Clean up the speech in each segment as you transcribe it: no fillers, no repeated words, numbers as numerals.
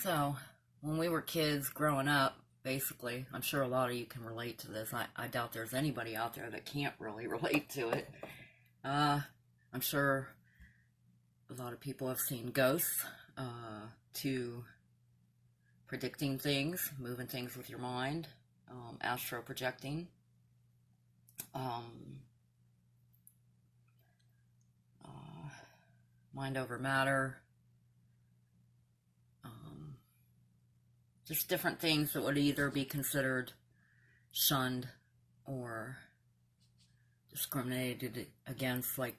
So, when we were kids growing up, basically, I'm sure a lot of you can relate to this. I doubt there's anybody out there that can't really relate to it. Uh, I'm sure a lot of people have seen ghosts, to predicting things, moving things with your mind, astro projecting, um, uh, mind over matter, um, just different things that would either be considered shunned or discriminated against, like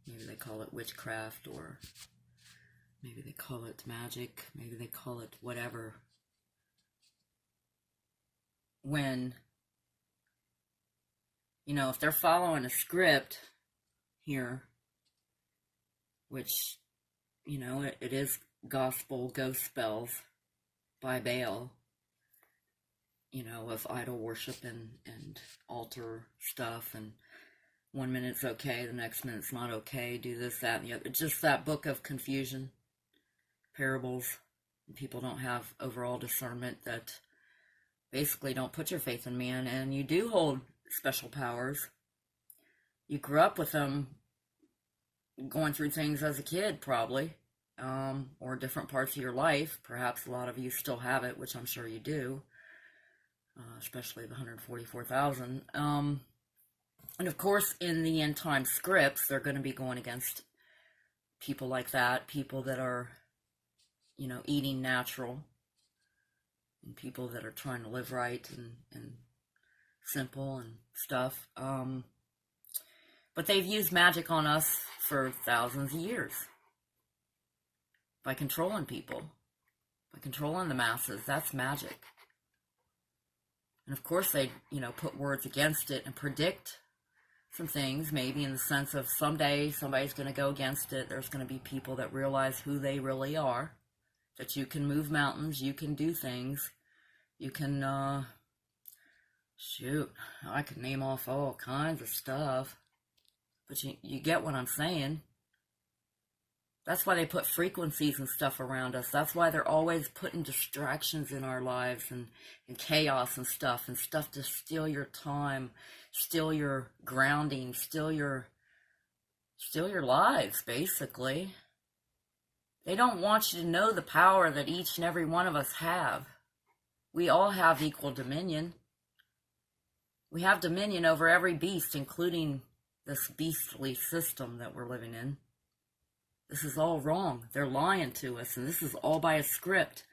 maybe they call it witchcraft, or maybe they call it magic, maybe they call it whatever. When, if they're following a script here, which, it is gospel ghost spells by Baal, of idol worship and altar stuff, and one minute it's okay, the next minute it's not okay, do this, that, and the other. It's just that book of confusion, parables. People don't have overall discernment, that basically don't put your faith in man, and you do hold special powers. You grew up with them going through things as a kid, probably, or different parts of your life. Perhaps a lot of you still have it, which I'm sure you do, especially the 144,000. And of course, in the end time scripts, they're going to be going against people like that, people that are, eating natural, and people that are trying to live right and simple and stuff. But they've used magic on us for thousands of years by controlling people, by controlling the masses. That's magic. And of course they, put words against it and predict some things, maybe in the sense of someday somebody's going to go against it. There's going to be people that realize who they really are, that you can move mountains, you can do things, you can, shoot, I could name off all kinds of stuff, but you get what I'm saying. That's why they put frequencies and stuff around us. That's why they're always putting distractions in our lives, and chaos and stuff to steal your time, steal your grounding, steal your lives, basically. They don't want you to know the power that each and every one of us have. We all have equal dominion. We have dominion over every beast, including this beastly system that we're living in. This is all wrong. They're lying to us, and this is all by a script.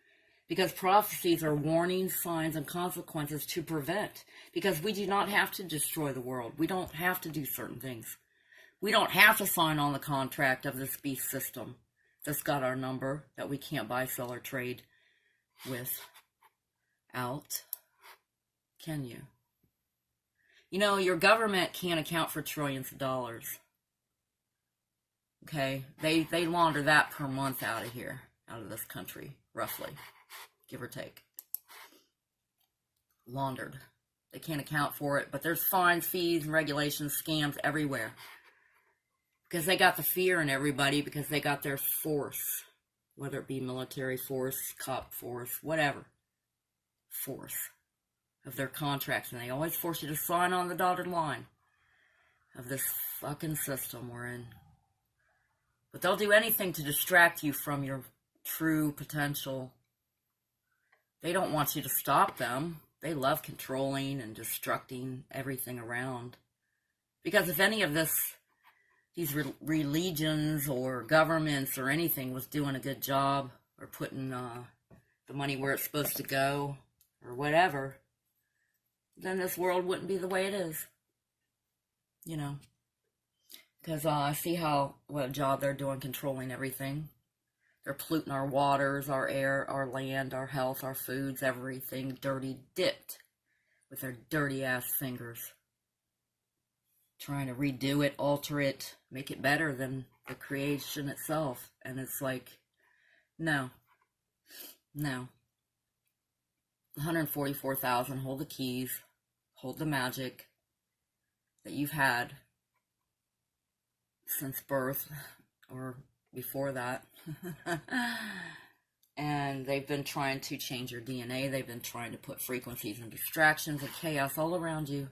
Because prophecies are warnings, signs, and consequences to prevent. Because we do not have to destroy the world. We don't have to do certain things. We don't have to sign on the contract of this beast system that's got our number, that we can't buy, sell, or trade without. Can you? Your government can't account for trillions of dollars. Okay, they launder that per month out of here, out of this country, roughly, give or take. Laundered. They can't account for it, but there's fines, fees, and regulations, scams everywhere. Because they got the fear in everybody, because they got their force, whether it be military force, cop force, whatever force of their contracts, and they always force you to sign on the dotted line of this fucking system we're in. But they'll do anything to distract you from your true potential. They don't want you to stop them. They love controlling and destructing everything around. Because if any of these religions or governments or anything was doing a good job, or putting the money where it's supposed to go, or whatever, then this world wouldn't be the way it is. Because I see what job they're doing controlling everything. They're polluting our waters, our air, our land, our health, our foods, everything dirty dipped with their dirty ass fingers. Trying to redo it, alter it, make it better than the creation itself. And it's like, no. 144,000 hold the keys, hold the magic that you've had since birth, or before that. And and they've been trying to change your DNA. They've been trying to put frequencies and distractions and chaos all around you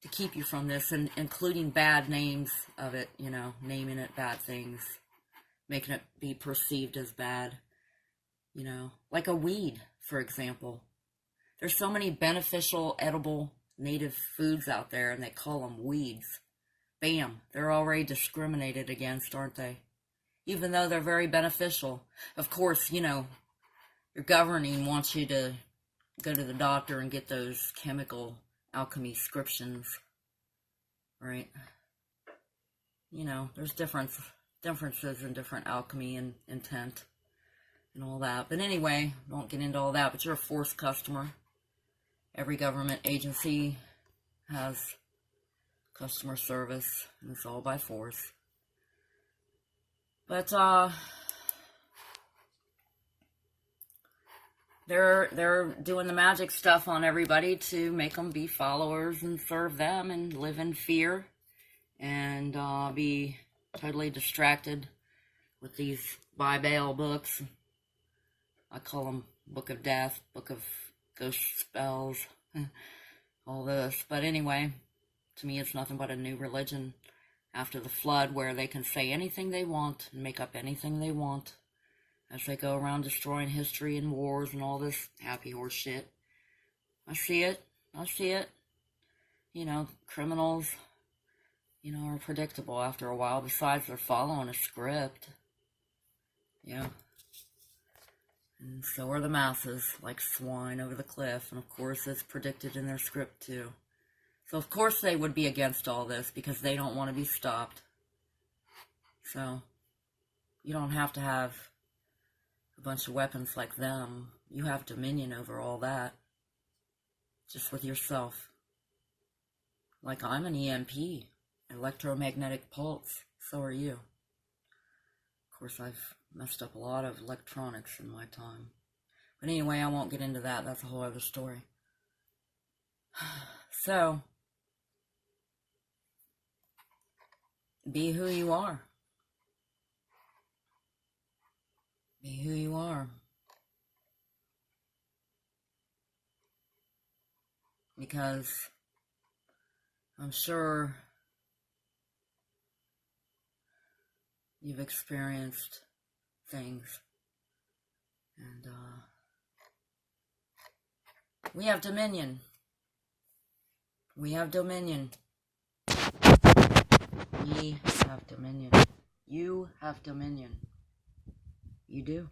to keep you from this, and including bad names of it, you know, naming it bad things, making it be perceived as bad, you know, like a weed, for example. There's so many beneficial, edible, native foods out there, and they call them weeds. Bam, they're already discriminated against, aren't they? Even though they're very beneficial. Of course, you know, your governing wants you to go to the doctor and get those chemical alchemy scriptions, right? You know, there's differences in different alchemy and intent and all that. But anyway, won't get into all that, but you're a force customer. Every government agency has customer service, and it's all by force. But they're doing the magic stuff on everybody to make them be followers and serve them and live in fear and be totally distracted with these Bible books. I call them Book of Death, Book of Ghost Spells, all this. But anyway, to me it's nothing but a new religion after the flood, where they can say anything they want and make up anything they want as they go around destroying history and wars and all this happy horse shit. I see it. You know, criminals, you know, are predictable after a while. Besides, they're following a script. Yeah. And so are the masses, like swine over the cliff. And of course, it's predicted in their script too. So of course they would be against all this because they don't want to be stopped. So you don't have to have a bunch of weapons like them. You have dominion over all that. Just with yourself. Like I'm an EMP, electromagnetic pulse. So are you. Of course, I've messed up a lot of electronics in my time. But anyway, I won't get into that. That's a whole other story. So, be who you are. Be who you are. Because I'm sure you've experienced things. And we have dominion. We have dominion. We have dominion. You have dominion. You do.